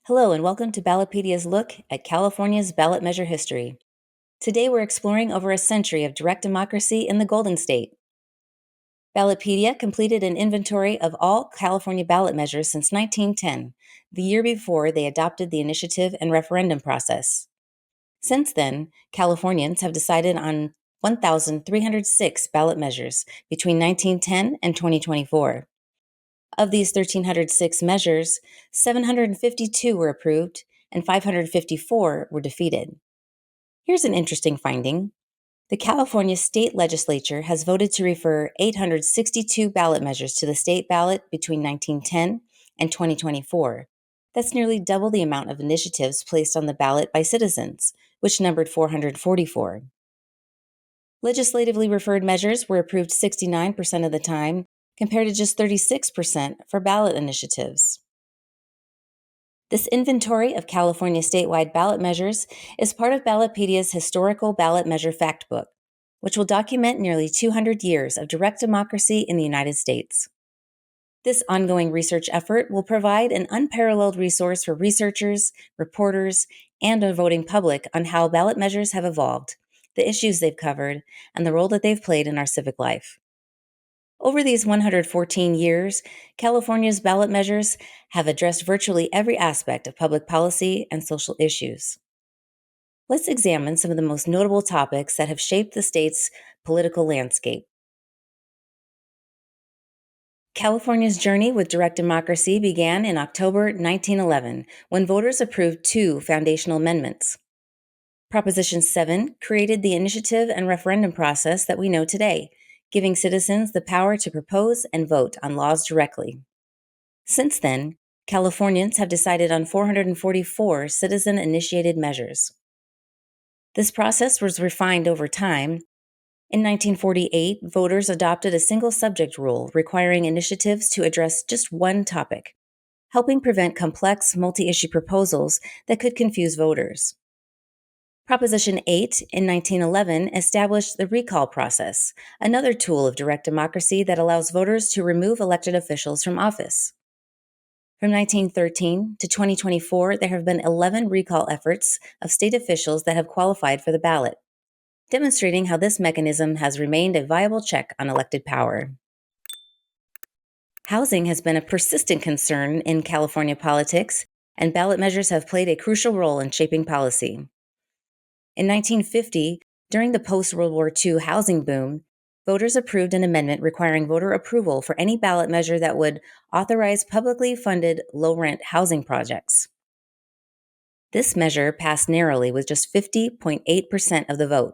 Hello, and welcome to Ballotpedia's look at California's ballot measure history. Today, we're exploring over a century of direct democracy in the Golden State. Ballotpedia completed an inventory of all California ballot measures since 1910, the year before they adopted the initiative and referendum process. Since then, Californians have decided on 1,306 ballot measures between 1910 and 2024. Of these 1,306 measures, 752 were approved and 554 were defeated. Here's an interesting finding. The California state legislature has voted to refer 862 ballot measures to the state ballot between 1910 and 2024. That's nearly double the amount of initiatives placed on the ballot by citizens, which numbered 444. Legislatively referred measures were approved 69% of the time, compared to just 36% for ballot initiatives. This inventory of California statewide ballot measures is part of Ballotpedia's historical ballot measure factbook, which will document nearly 200 years of direct democracy in the United States. This ongoing research effort will provide an unparalleled resource for researchers, reporters, and a voting public on how ballot measures have evolved, the issues they've covered, and the role that they've played in our civic life. Over these 114 years, California's ballot measures have addressed virtually every aspect of public policy and social issues. Let's examine some of the most notable topics that have shaped the state's political landscape. California's journey with direct democracy began in October 1911, when voters approved two foundational amendments. Proposition 7 created the initiative and referendum process that we know today, giving citizens the power to propose and vote on laws directly. Since then, Californians have decided on 444 citizen-initiated measures. This process was refined over time. In 1948, voters adopted a single-subject rule requiring initiatives to address just one topic, helping prevent complex, multi-issue proposals that could confuse voters. Proposition 8 in 1911 established the recall process, another tool of direct democracy that allows voters to remove elected officials from office. From 1913 to 2024, there have been 11 recall efforts of state officials that have qualified for the ballot, demonstrating how this mechanism has remained a viable check on elected power. Housing has been a persistent concern in California politics, and ballot measures have played a crucial role in shaping policy. In 1950, during the post-World War II housing boom, voters approved an amendment requiring voter approval for any ballot measure that would authorize publicly funded low-rent housing projects. This measure passed narrowly with just 50.8% of the vote,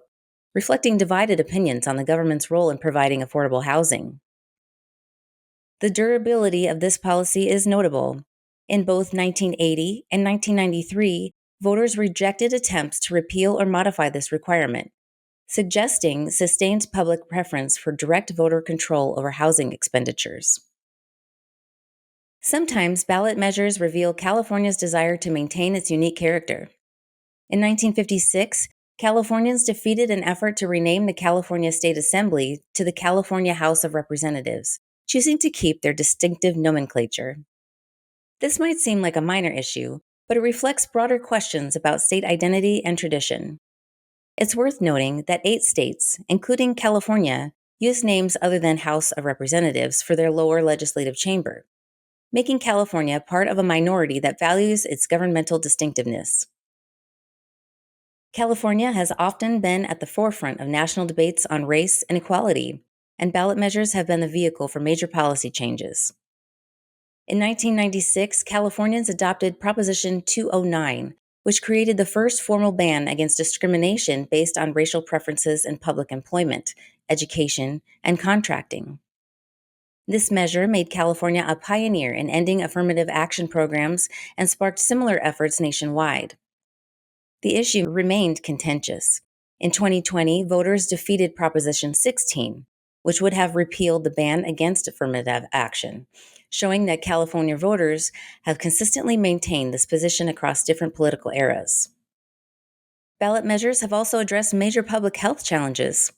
reflecting divided opinions on the government's role in providing affordable housing. The durability of this policy is notable. In both 1980 and 1993, voters rejected attempts to repeal or modify this requirement, suggesting sustained public preference for direct voter control over housing expenditures. Sometimes ballot measures reveal California's desire to maintain its unique character. In 1956, Californians defeated an effort to rename the California State Assembly to the California House of Representatives, choosing to keep their distinctive nomenclature. This might seem like a minor issue, but it reflects broader questions about state identity and tradition. It's worth noting that 8 states, including California, use names other than House of Representatives for their lower legislative chamber, making California part of a minority that values its governmental distinctiveness. California has often been at the forefront of national debates on race and equality, and ballot measures have been the vehicle for major policy changes. In 1996, Californians adopted Proposition 209, which created the first formal ban against discrimination based on racial preferences in public employment, education, and contracting. This measure made California a pioneer in ending affirmative action programs and sparked similar efforts nationwide. The issue remained contentious. In 2020, voters defeated Proposition 16, which would have repealed the ban against affirmative action, showing that California voters have consistently maintained this position across different political eras. Ballot measures have also addressed major public health challenges.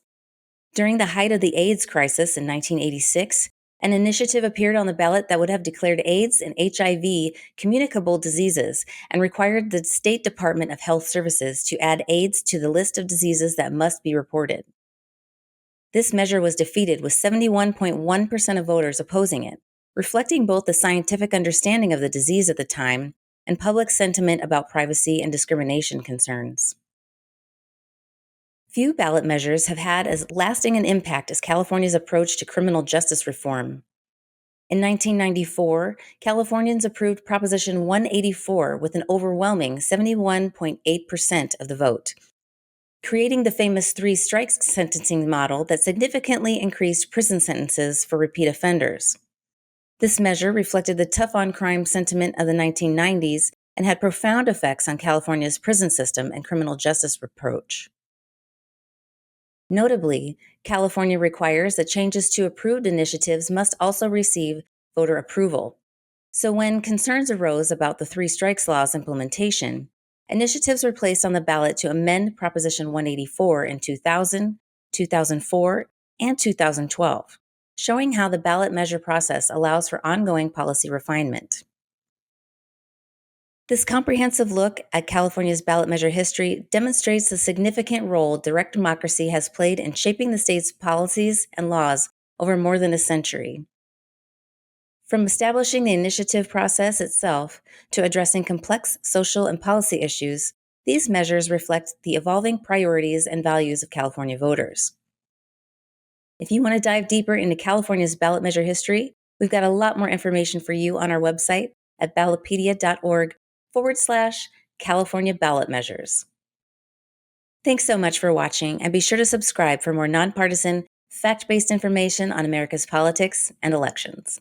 During the height of the AIDS crisis in 1986, An initiative appeared on the ballot that would have declared AIDS and HIV communicable diseases and required the State Department of Health Services to add AIDS to the list of diseases that must be reported. This measure was defeated with 71.1% of voters opposing it, reflecting both the scientific understanding of the disease at the time and public sentiment about privacy and discrimination concerns. Few ballot measures have had as lasting an impact as California's approach to criminal justice reform. In 1994, Californians approved Proposition 184 with an overwhelming 71.8% of the vote, creating the famous three strikes sentencing model that significantly increased prison sentences for repeat offenders. This measure reflected the tough on crime sentiment of the 1990s and had profound effects on California's prison system and criminal justice approach. Notably, California requires that changes to approved initiatives must also receive voter approval. So when concerns arose about the three strikes law's implementation, initiatives were placed on the ballot to amend Proposition 184 in 2000, 2004, and 2012, showing how the ballot measure process allows for ongoing policy refinement. This comprehensive look at California's ballot measure history demonstrates the significant role direct democracy has played in shaping the state's policies and laws over more than a century. From establishing the initiative process itself to addressing complex social and policy issues, these measures reflect the evolving priorities and values of California voters. If you want to dive deeper into California's ballot measure history, we've got a lot more information for you on our website at ballotpedia.org/California ballot measures. Thanks so much for watching, and be sure to subscribe for more nonpartisan, fact-based information on America's politics and elections.